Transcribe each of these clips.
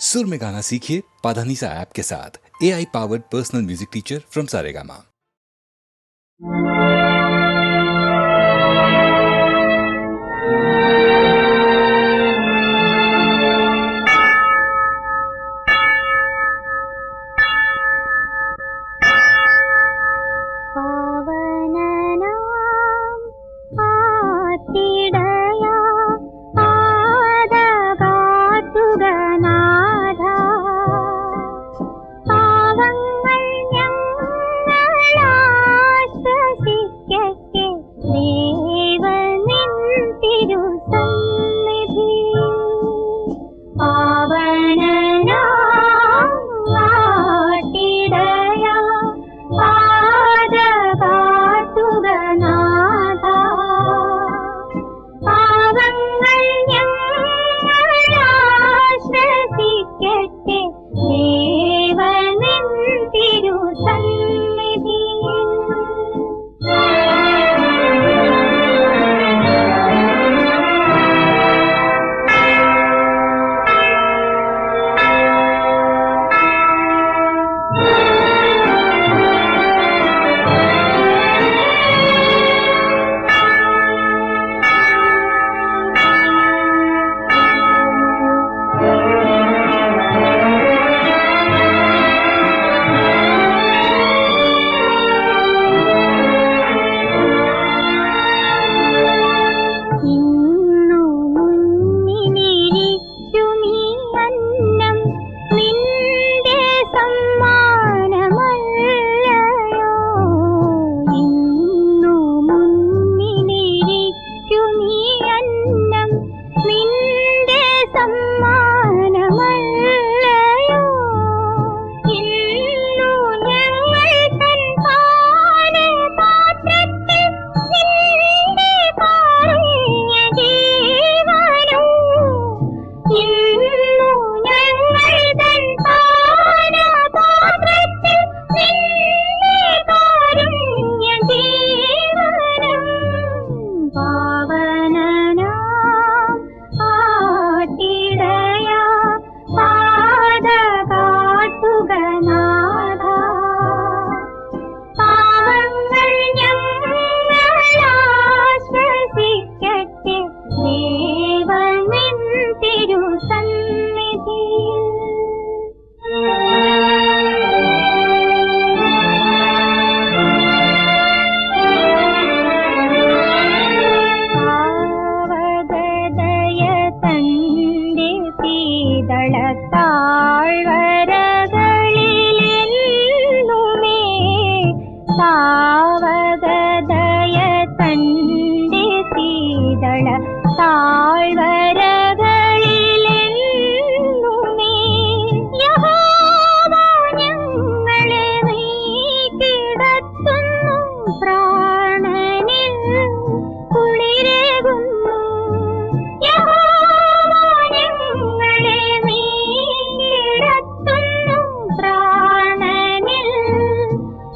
सुर में गाना सीखिए पाधानीसा ऐप के साथ। AI powered personal music teacher from Saregama.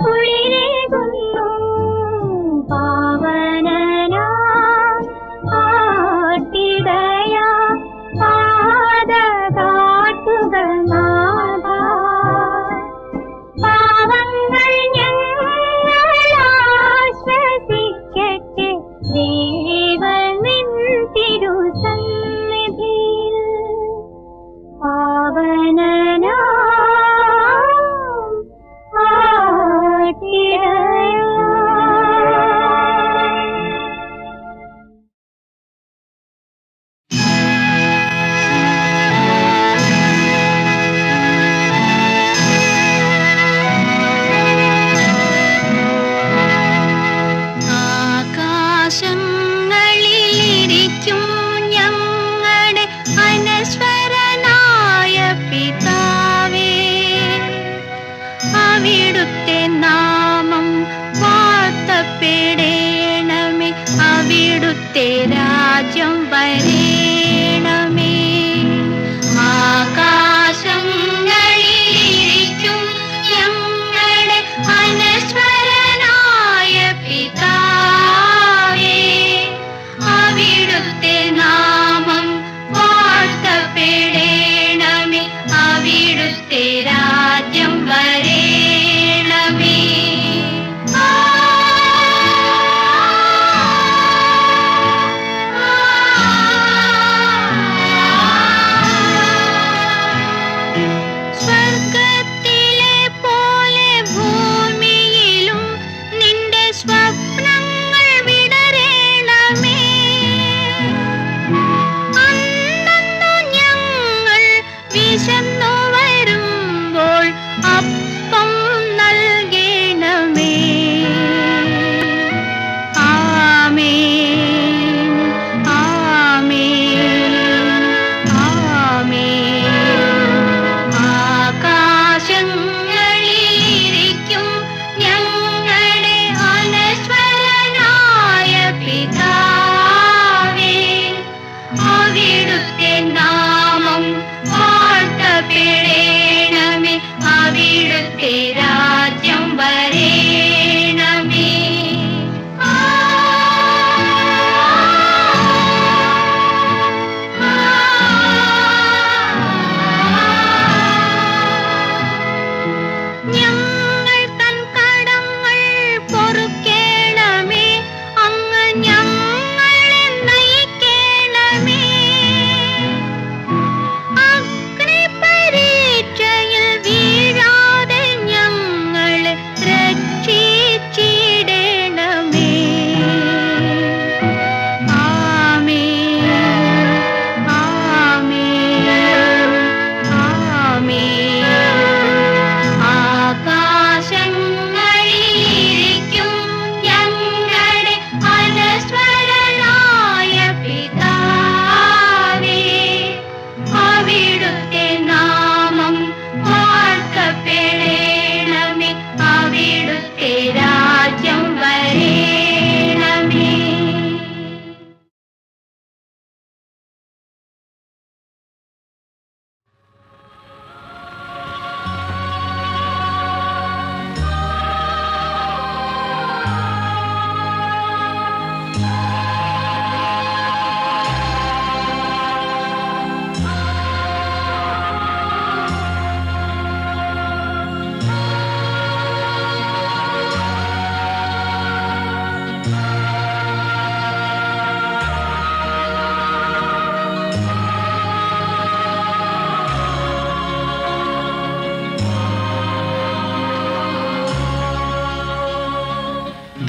കുളിരേകുന്നു വിശന്നു വരുമ്പോൾ അപ്പം നൽകണമേ. ആമേൻ ആമേൻ ആമേൻ. ആകാശങ്ങളിലിരിക്കും ഞങ്ങളുടെ അനശ്വരനായ പിതാവേ, അവിടുത്തെ നാമം വാഴ്ത്തപ്പെടണമേ. അവിടുത്തെ രാജ്യം വരേണമേ. ഞങ്ങൾ തൻ കടങ്ങൾ പൊറുക്കേണമേ. അങ്ങ് ഞങ്ങളെ നയിക്കേണമേ. അഗ്നിപരീക്ഷയിൽ വീഴാതെ ഞങ്ങളെ രക്ഷിച്ചിടണമേ. ആമേൻ ആമേൻ ആമേൻ. ആകാശങ്ങളിലിരിക്കും ഞങ്ങളുടെ അനശ്വരനായ പിതാവേ, അവിടുത്തെ നാമം വാഴ്ത്തപ്പെടണമേ. അവിടുത്തെ രാജ്യം വരേണമേ.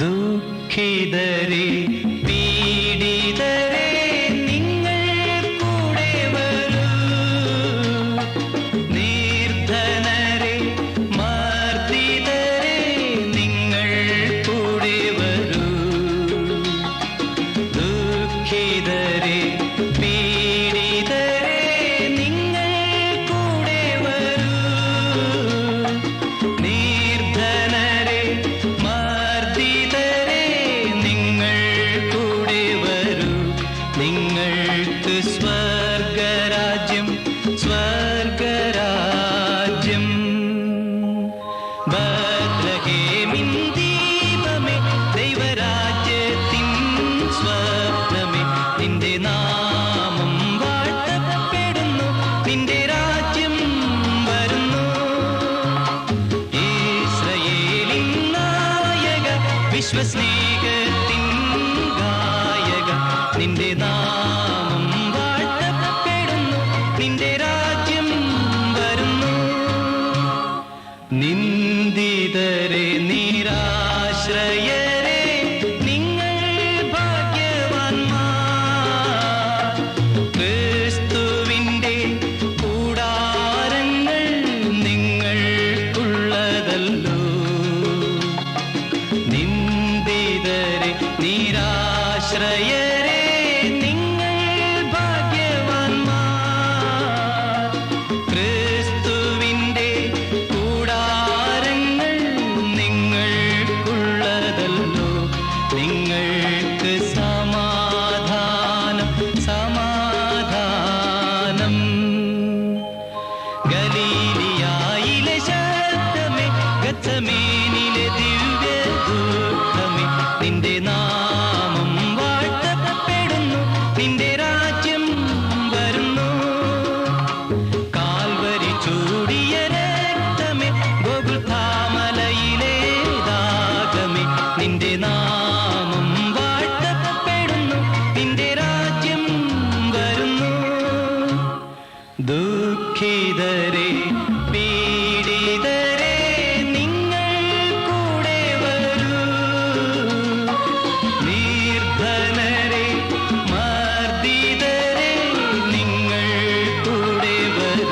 ദുഃഖിതരെ പീഡിതരെ നിങ്ങൾ കൂടെ വരൂ. നിർധനരെ മർദ്ദിതരെ നിങ്ങൾ കൂടെ വരൂ. ദുഃഖിതരെ പീഡിതരെ നിങ്ങൾ കൂടെ വരൂ. നിർധനരെ മർദ്ദിതരെ നിങ്ങൾ കൂടെ വരൂ. നിങ്ങൾക്ക് സ്വർഗരാജ്യം സ്വർഗരാജ്യം. ബത്ലഹേമിൻ ദീപമേ, ദൈവരാജ്യത്തിൻ സ്വപ്നമേ, നിന്റെ നാമം വാഴ്ത്തപ്പെടുന്നു. നിന്റെ രാജ്യം വരുന്നു. ഇസ്രായേലിൻ നായക, വിശ്വസ്നേഹത്തിൻ ഗായക, നിന്റെ നാമം വാഴ്ത്തപ്പെടുന്നു. നിന്റെ രാജ്യം വരുന്നു. നിന്ദിതരെ നിരാശ്രയരെ നിങ്ങൾ ഭാഗ്യവാന്മാർ. ക്രിസ്തുവിന്റെ കൂടാരങ്ങൾ നിങ്ങൾക്കുള്ളതല്ലോ. നിന്ദിതരെ നിരാശ്രയരെ നിങ്ങൾ ഭാഗ്യവാന്മാർ. ക്രിസ്തുവിന്റെ കൂടാരങ്ങൾ നിങ്ങൾക്കുള്ളതല്ലോ. നിങ്ങൾക്ക് സമാധാനം സമാധാനം. ഗലീലിയായിലെ ശബ്ദമേ, ഗത്സമേനിലെ ദിവ്യദൂതമേ, നിന്റെ നാമം വാഴ്ത്തപ്പെടുന്നു. നിന്റെ രാജ്യം വരുന്നു. കാൽവരി ചൂടിയ രക്തമേ, ഗോഗുൽഥാമലയിലെ ദാഗമേ, നിന്റെ നാമം വാഴ്ത്തപ്പെടുന്നു. നിന്റെ രാജ്യം വരുന്നു. ദുഃഖിതരെ പീഡിതരെ നിങ്ങൾ കൂടെ വരൂ. നിർധനരെ മർദ്ദിതരെ നിങ്ങൾ കൂടെ വരൂ.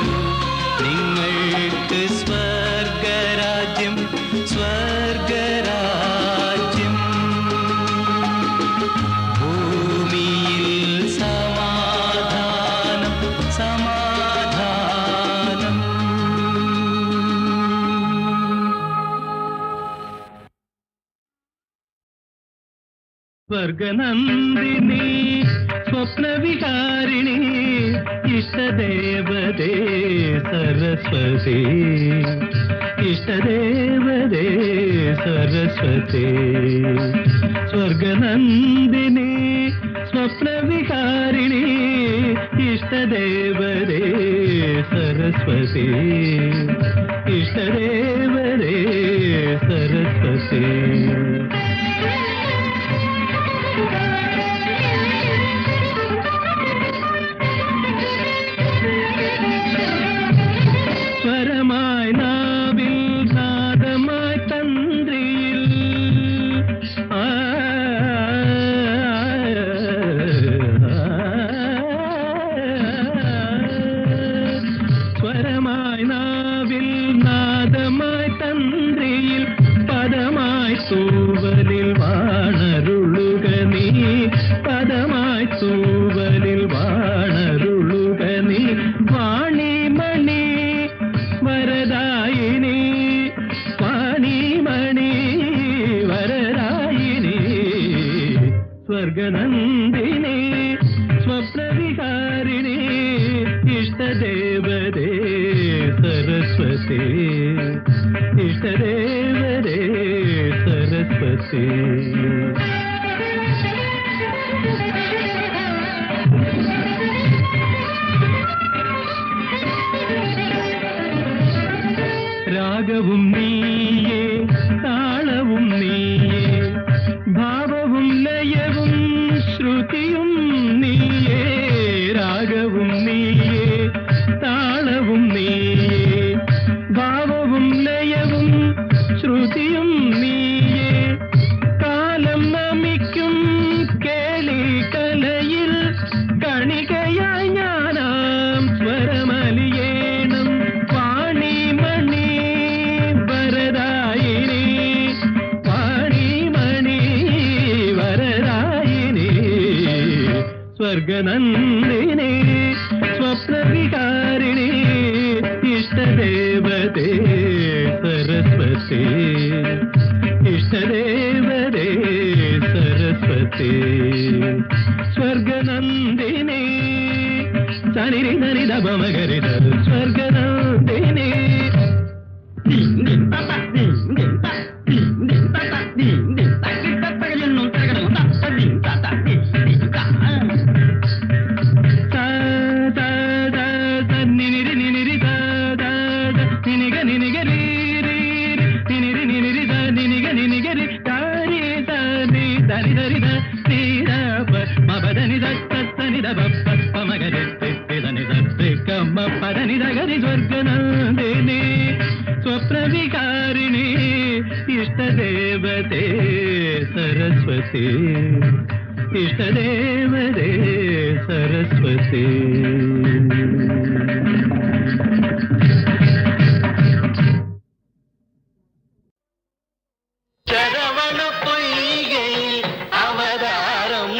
സ്വർഗനന്ദിനി സ്വപ്നവിഹാരിണി ഇഷ്ടദേവതേ സരസ്വതി ഇഷ്ടദേവതേ സരസ്വതി സ്വർഗനന്ദിനി സ്വപ്നവിഹാരിണി ഇഷ്ടദേവതേ സരസ്വതി ഇഷ്ടദേവതേ സരസ്വതി സ്വരമായി നാവിൽ നാദമായി തന്ത്രിയിൽ സ്വരമായി നാവിൽ നാദമായി തന്ത്രിയിൽ പദമായി തൂവലിൽ വാണരുളുക നീ പദമായി തൂവലിൽ വാണരുളുക നീ വാണിമണി വരദായിനി വാണിമണി വരദായിനി സ്വർഗനന്ദിനി സ്വപ്നവിഹാരിണി ഇഷ്ടദേവതേ സരസ്വതി ഇഷ്ടദേവതേ സരസ്വതി രാഗവും നീയേ താളവും നീയേ ഭാവവും ലയവും ശ്രുതിയും നീയേ രാഗവും നീയേ താളവും നീയേ ഭാവവും ലയവും ശ്രുതിയും നീയേ കാലം നമിക്കും കേളി കലയിൽ കണികയായി ഞാനാം സ്വരമലിയേണം വാണിമണി വരദായിനി വാണിമണി വരദായിനി സ്വർഗനന്ദിനി സ്വപ്നവിഹാരിണി ഇഷ്ടദേവതേ സരസ്വതി ഇഷ്ടദേവതേ സരസ്വതി സ്വർഗനന്ദിനി സനിരി നരി ദമഗരിത സ്വർഗനന്ദിനി സ്വർഗനന്ദിനി സ്വപ്നവികാരിണി ഇഷ്ടദേവതേ സരസ്വതി ഇഷ്ടദേവതേ സരസ്വതി ചരവണ പൊയ്കയിൽ അവതാരം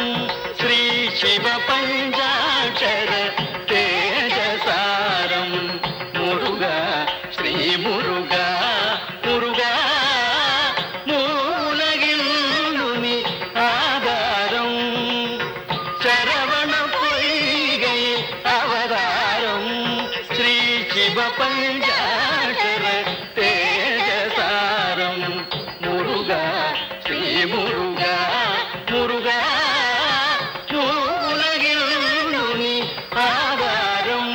ശ്രീ ശിവ പഞ്ചാക്ഷര തേജസാരം മുരുക ശ്രീ മുരുക മുരുക മൂലകിൽ മുനി ആധാരം ചരവണ പൊയ്കയിൽ അവതാരം ശ്രീ ശിവ പഞ്ചാക്ഷര തേജസാരം മുരുക ശ്രീ മുരുക മുരുക മൂലകിൽ മുനി ആധാരം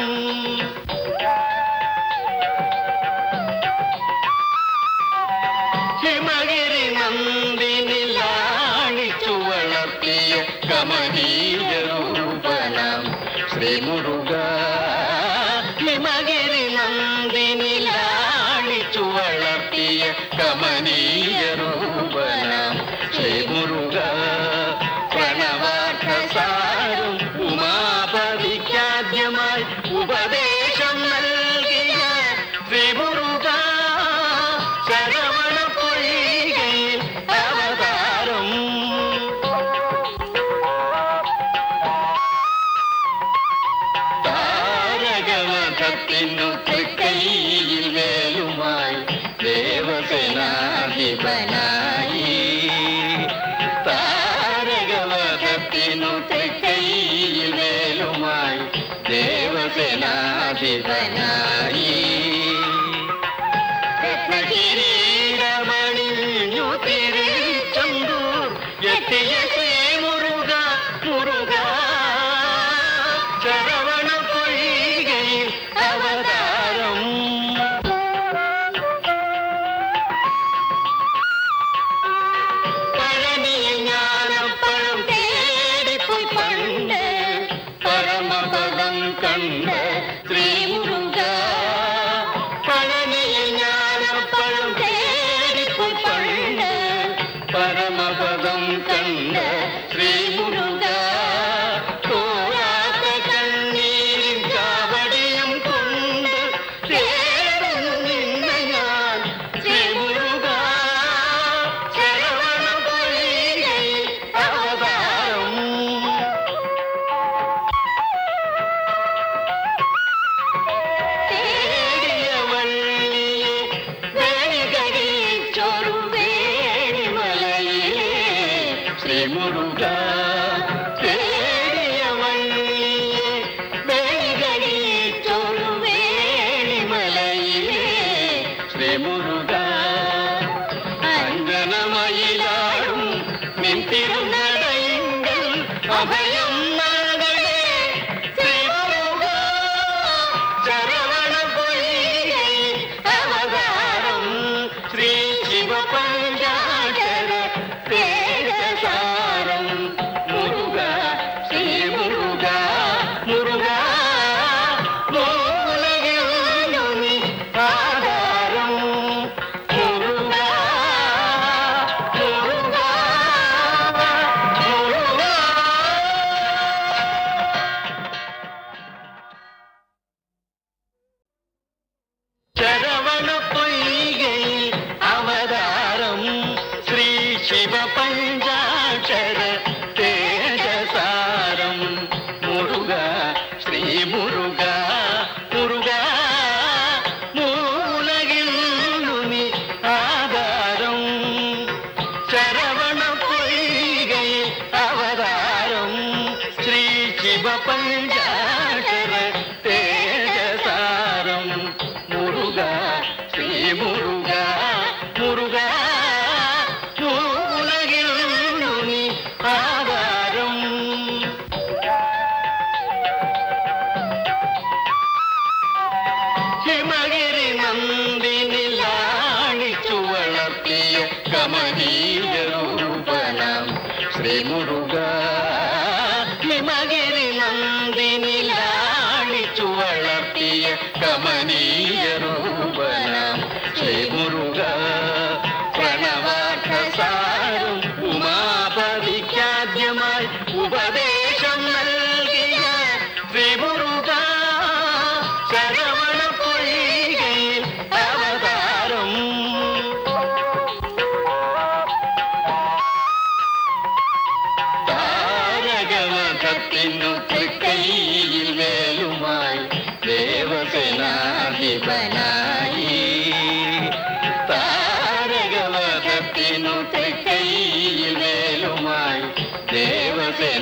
ഹിമഗിരി നന്ദിനി ലാളിച്ചു വളർത്തിയ കമനീയ രൂപനാം ശ്രീ മുരുക ഹിമഗിരി നന്ദിനി ലാളിച്ചു മുരുക തേടിയ വള്ളിയെ വേഗടിച്ചൊരു വേണിമലയിലെ ശ്രീ മുരുക അഞ്ജനമയിലാടും നിൻ തിരുനടയിങ്കൽ അഭയം നൽകണേ ശ്രീ മുരുക ശരവണ പൊയ്കയിൽ അവതാരം ശ്രീ ശിവപഞ്ചാക്ഷര തേജസാരം മുരുക ശ്രീ മുരുക മുരുക മൂലകിൽ നീ ആധാരം മുരുക മുരുക മുരുക. ശരവണ പൊയ്കയിൽ അവതാരം ശ്രീ ശിവപഞ്ചാക്ഷര തേജസാരം മുരുക ശ്രീ മുരുക മുരുക മൂലകിൽ നീ ആധാരം ശരവണ പൊയ്കയിൽ അവതാരം ശ്രീ ശിവപഞ്ചാക്ഷര തേജസാരം മുരുക ശ്രീ മുരുക മുരുക മൂലകിൽ നീ ആധാരം. ഹിമഗിരി നന്ദിനിലാണിച്ചു വളർത്തിയ കമനീയ രൂപനാം ശ്രീ മുരുക ഹിമഗിരി നന്ദിനിലാണിച്ചു വളർത്തിയ കമനീയ രൂപനാം ശ്രീ മുരുക പ്രണവാർത്ഥസാരം ഉമാപതിക്കാദ്യമായി ഉപദേശം നൽകിയ ശ്രീ മുരുക ശരവണ പൊയ്കയിൽ അവതാരം താരകവധത്തിനു തൃക്കൈയിൽ വേലുമായി ദേവസേനാധിപനായി താരകവധത്തിനു തൃക്കൈയിൽ വേലുമായി ദേവസേനാധിപനായി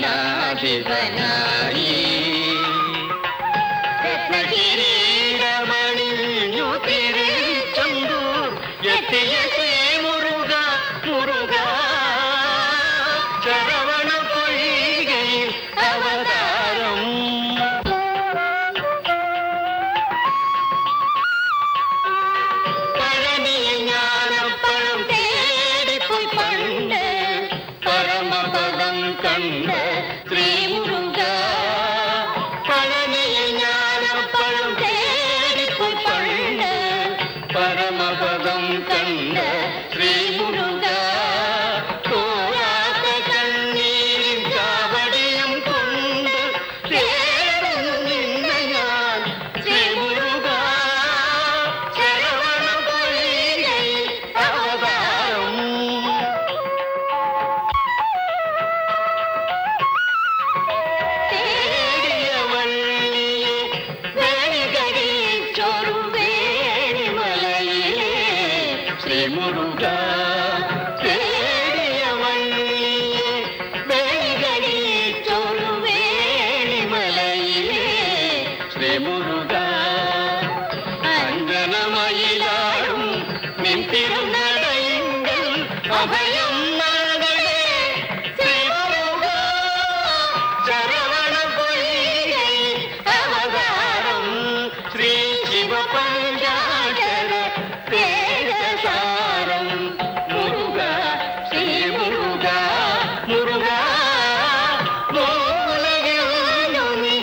രത്നകിരീടമണിഞ്ഞു തിരിച്ചെന്തൂർ എത്തിയ ശ്രീ മുരുക മുരുക ശരവണ പൊയ്കയിൽ അവതാരം പഴനിയിൽ ഞാനപ്പഴം തേടിപ്പോയി പണ്ട് പരമപദം കണ്ട് ശ്രീ മുരുക പഴനിയിൽ ഞാനപ്പഴം തേടിപ്പോയി പണ്ട് പരമപദം കണ്ട് ശ്രീ മുരുക തോരാത്ത കണ്ണീരിൻ കാവടിയും കൊണ്ട് തേടുന്നു നിന്നെ ഞാൻ ശ്രീ മുരുക ശരവണ പൊയ്കയിൽ അവതാരം തേടിയ വള്ളിയെ വേഗടിച്ചൊരു വേണിമലയിലെ ശ്രീ മുരുക തേടിയ വള്ളിയെ വേഗടിച്ചൊരു വേണിമലയിലെ ശ്രീ മുരുക അഞ്ജനമയിലാടും നിൻ തിരുനടയിങ്കൽ അഭയം നൽകണേ ശ്രീ മുരുക ശരവണ പൊയ്കയിൽ അവതാരം ശ്രീ ശിവപഞ്ചാക്ഷര തേജസാരം മുരുക ശ്രീ മുരുക മുരുക മൂലകിൽ നീ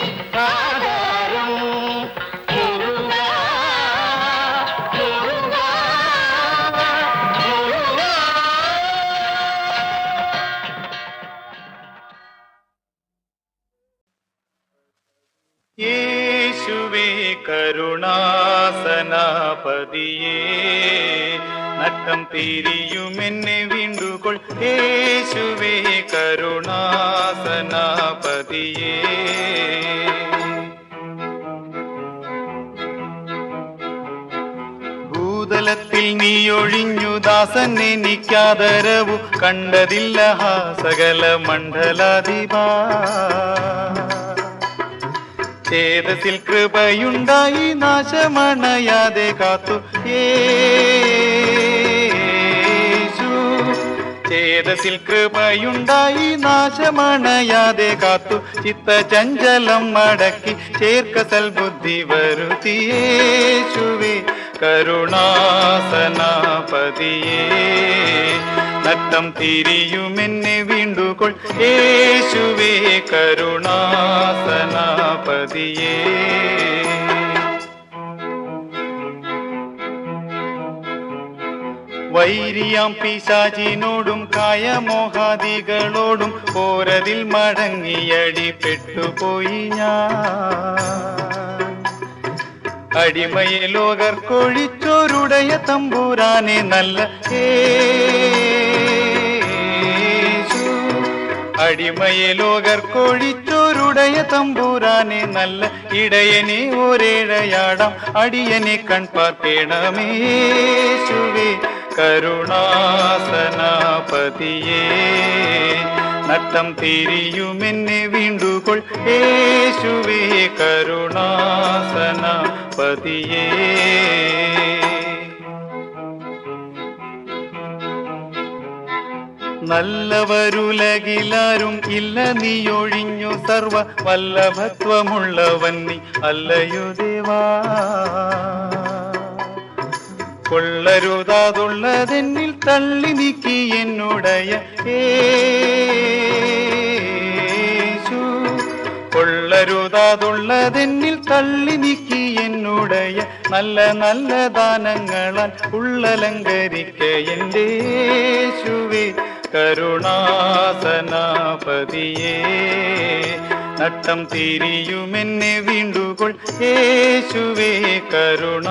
ആധാരം മുരുക മുരുക മുരുക. യേശുവേ കരുണാസനാപതിയേ നട്ടം തിരിയുമെന്നെ വീണ്ടുകൊൾ യേശുവേ കരുണാസനാപതിയേ ഭൂതലത്തിൽ നീയൊഴിഞ്ഞു ദാസൻ എനിക്കാദരവു കണ്ടതില്ല സകല മണ്ഡലാധിപ ചേതസിൽ കൃപയുണ്ടായി നാശമണയാതെ കാത്തു യേശു ചേതസിൽ കൃപയുണ്ടായി നാശമണയാതെ കാത്തു ചിത്തചഞ്ചലം മടക്കി ചേർക്ക സൽബുദ്ധി വരുത്തിയേശുവേ കരുണാസനാപതിയേ നട്ടം തിരിയുമെന്നെ വീണ്ടുകൊൾ യേശുവേ കരുണാസനാപതിയേ വൈരിയാം പിശാചിനോടും കായമോഹാദികളോടും പോരതിൽ മടങ്ങിയടി പെട്ടുപോയി ഞാൻ അടിമയെ ലോകർക്കൊഴിച്ചോരുടയ തമ്പുരാനെ നല്ല യേശു അടിമയെ ലോകർക്കൊഴിച്ചോരുടയ തമ്പുരാനെ നല്ല ഇടയനെ ഒരേഴയാടാം അടിയനെ കൺപാർക്കേണമേ യേശുവേ കരുണാസനാപതിയേ നട്ടം തിരിയുമെന്നെ വീണ്ടുകൊൾ യേശുവേ കരുണാസനാപതിയേ നല്ലവരുലകിലാരും ഇല്ല നീയൊഴിഞ്ഞു സർവ വല്ലഭത്വമുള്ളവൻ നീ അല്ലയോ ദേവാ കൊള്ളരുതാതുള്ളതെന്നിൽ തള്ളി നീക്കി എന്നുടയ യേശു കൊള്ളരുതാതുള്ളതെന്നിൽ തള്ളി നീക്കി എന്നുടയ നല്ല നല്ല ദാനങ്ങളാൽ ഉള്ളലങ്കരിക്ക എൻ്റെ യേശുവേ കരുണാസനാപതിയേ നട്ടം തിരിയുമെന്നെ വീണ്ടുകൊൾ യേശുവേ കരുണാസനാപതിയേ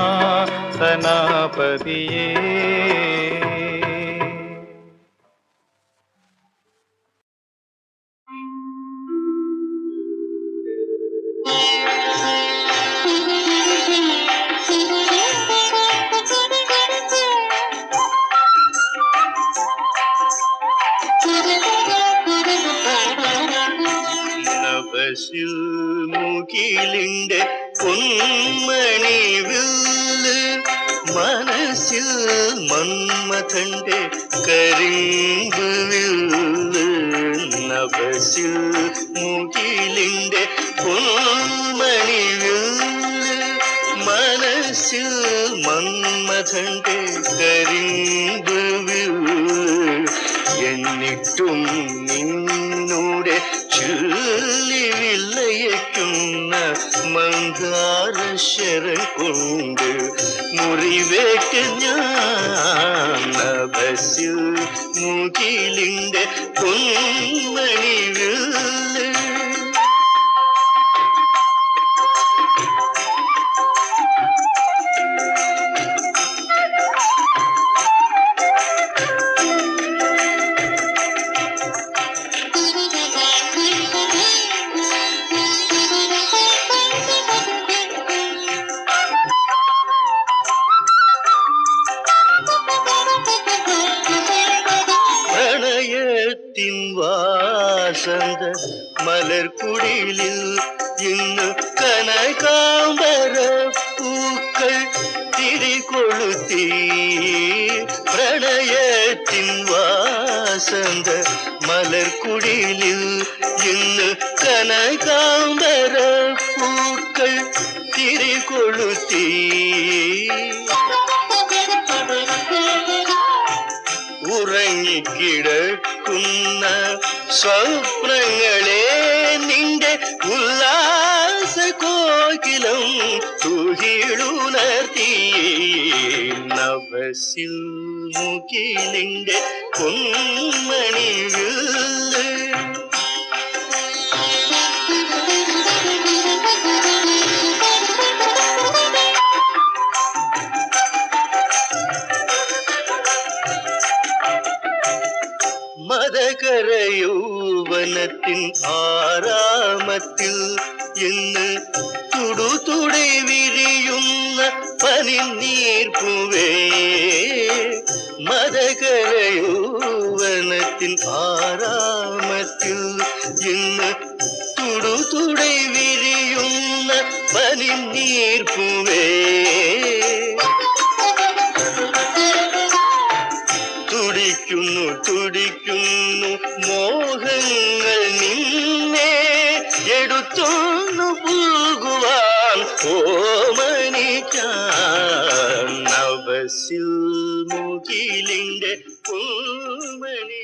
നഭസിൽ മുകിലിന്റെ പൊന്മണി വില്ല് മനസ്സിൽ മന്മഥന്റെ കരിമ്പ് വില്ല് നഭസിൽ മുകിലിന്റെ പൊന്മണി വില്ല് മനസ്സിൽ മന്മഥന്റെ കരിമ്പ് വില്ല് എന്നിട്ടും നിന്നൂടെ ചൊല്ലിവില്ലയക്കുന്ന മന്ദാരശരം കൊണ്ട് മുറിവേറ്റ് ഞാൻ നഭസിൽ മുകിലിന്റെ പൊന്മണി വില്ല് വാസന്ത മലർക്കുടിലിൽ ഇന്ന് കനകാംബര പൂക്കൾ തിരികൊളുത്തി പ്രണയത്തിൻ വാസന്ത മലർക്കുടിലിൽ ഇന്ന് കനകാംബര പൂക്കൾ തിരികൊളുത്തി ഉറങ്ങിക്കിടക്കുന്ന സ്വപ്നങ്ങളെ നിന്റെ ഉല്ലാസ കോകിലം തുകിലുണർത്തി നഭസിൽ മുകിലിന്റെ പൊന്മണി വില്ല് മദകരയൗവനത്തിൻ ആരാമത്തിൽ ഇന്ന് തുടുതുടെ വിരിയുന്ന പന പനിനീർപ്പൂവേ മതകരയൗവനത്തിൻ ആരാമത്തിൽ ഇന്ന് തുടുതുടൈ വിരിയുന്ന പനിനീർപ്പൂവേ തുടിക്കുന്നു തുടിക്കുന്നു മോഹങ്ങൾ നിന്നെ എടുത്തൊന്നു പോകുവാൻ ഓമനിക്കാൻ നവസിൽ മുകിലിന്റെ പൂമണി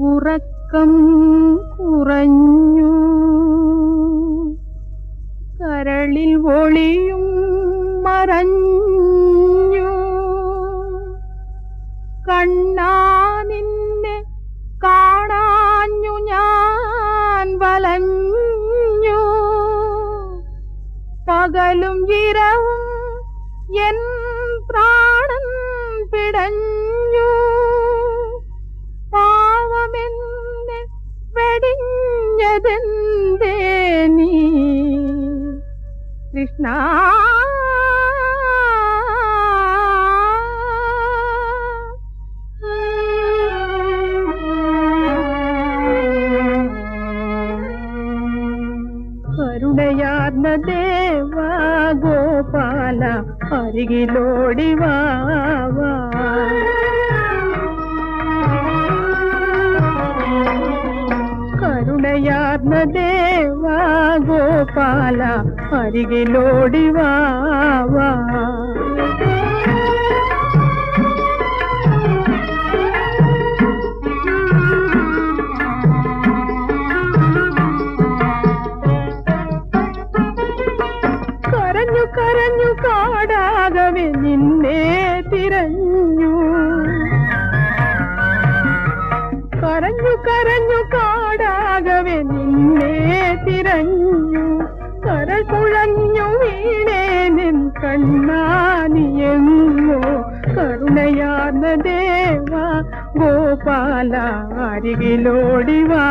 ഉറക്കം കുറഞ്ഞു കരളിൽ ഒളിയും മറഞ്ഞു കണ്ണാ നിന്നെ കാണാഞ്ഞു ഞാൻ വലഞ്ഞു പകലും ഇരവും എൻ പ്രാണൻ പിടഞ്ഞു പാവമെന്നെ വെടിഞ്ഞതെന്തേ നീ കൃഷ്ണ കരുണയാർന്ന ദേവ ഗോപാല അരികിലോടിവാ കരുണയാർന്ന ദേവ ഗോപാല അരികിലോടിവാ കരഞ്ഞു കരഞ്ഞു കാടാകവെ നിന്നെ തിരഞ്ഞു കരഞ്ഞു കരഞ്ഞു കാടാകവെ നിന്നെ തിരഞ്ഞു കരൾ കുഴഞ്ഞു വീണേ നിൻ കണ്ണാനിയെങ്ങോ കരുണയാർന്ന ദേവ ഗോപാല അരികിലോടിവാ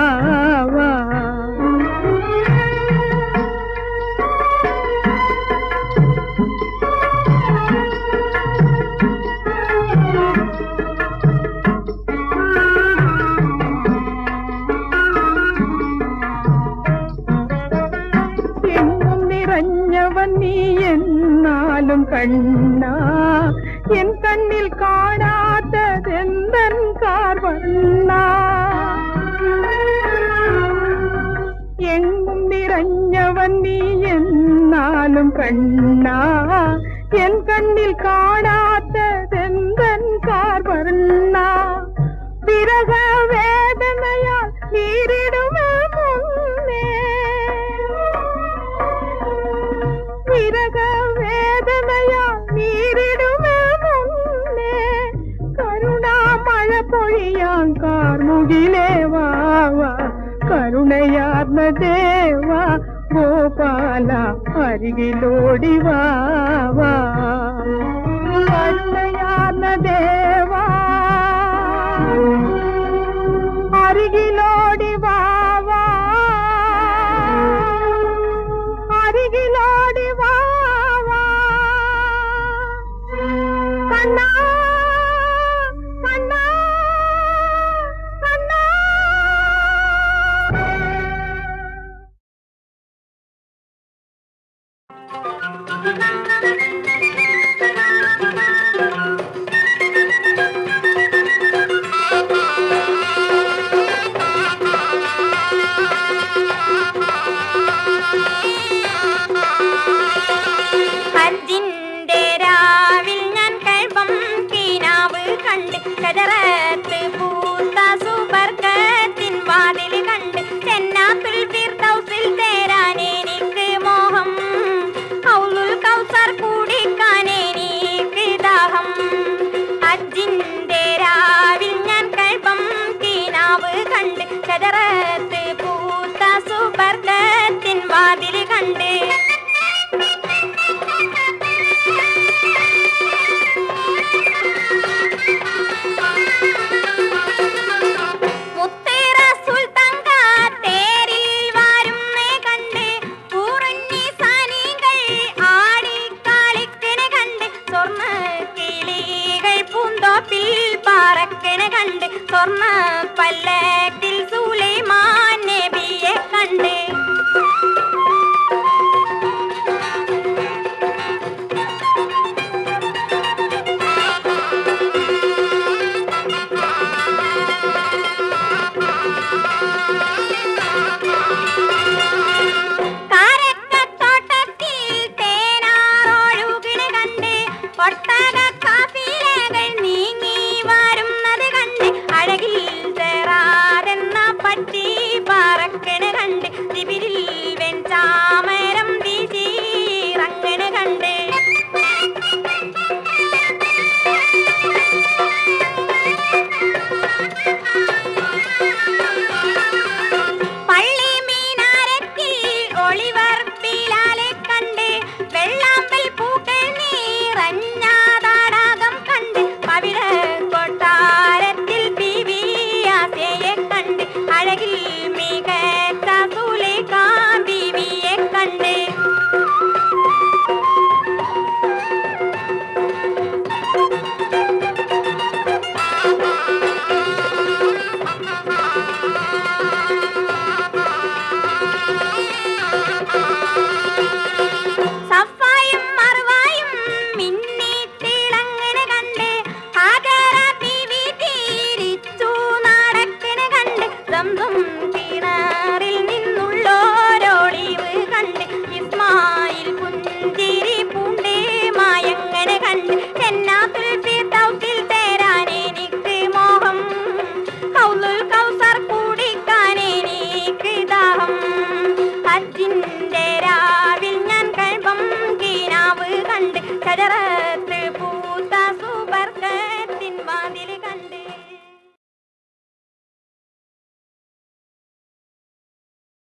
നിറഞ്ഞവൻ നീ എന്നാലും കണ്ണാ എൻ കണ്ണിൽ കാണാത്തതെന്തൻ കാർവർണ്ണ എങ്ങും നിറഞ്ഞവൻ നീ എന്നാലും കണ്ണാ എൻ കണ്ണിൽ കാണാത്തതെന്തൻ കാർവർണ്ണ വിരഹ വേദനയാൽ നീരിടുമേ മുന്നേ വിരഹ വേദനയാൽ നീരിടുമേ മുന്നേ കരുണാമഴ പൊഴിയാൻ കാർമുകിലേ വാവാ കരുണയാർന്ന ദേവ ഗോപാല അരികിലോടി വാവാ കരുണയാർന്ന ദേവാ അരികിലോടി വാവാ അരികിലോടി വാവാ കണ്ണാ കണ്ണാ കണ്ണാ ഹജ്ജിന്റെ രാവിൽ ഞാൻ കൽബം കിനാവ് കണ്ട് കജറത്ത് പൂത്ത സുബർക്കത്തിൻ വാതിൽ കണ്ട് ജന്നാത്തുൽ ഫിർദൗസിൽ ചേരാൻ എനിക്ക് മോഹം ഹൗലുൽ കൗസർ കുടിക്കാൻ എനിക്ക് ദാഹം ഹജ്ജിന്റെ രാവിൽ ഞാൻ കൽബം കിനാവ് കണ്ട് കജറത്ത് പൂത്ത സുബർക്കത്തിൻ വാതിൽ കണ്ട് മുത്തേറ സുൽത്താൻ തേരിൽ വരുന്നേ കണ്ട് പൂറഞ്ഞി സാനികൾ ആടി കളിക്കണ കണ്ട് സ്വർണ്ണ കിളികൾ പൂന്തോപ്പിൽ പറക്കണ കണ്ട് സ്വർണ്ണ പല്ലക്കിൽ സുലൈമാൻ നബിയെ കണ്ട് കാരക്കത്തോട്ടത്തിൽ തേനാറൊഴുകിണ കണ്ട് ഒട്ടക കാഫിലകൾ നീങ്ങി വരുന്നത് കണ്ട് അഴകിൽ ചേരാതെന്ന പറ്റി പറക്കണ കണ്ട്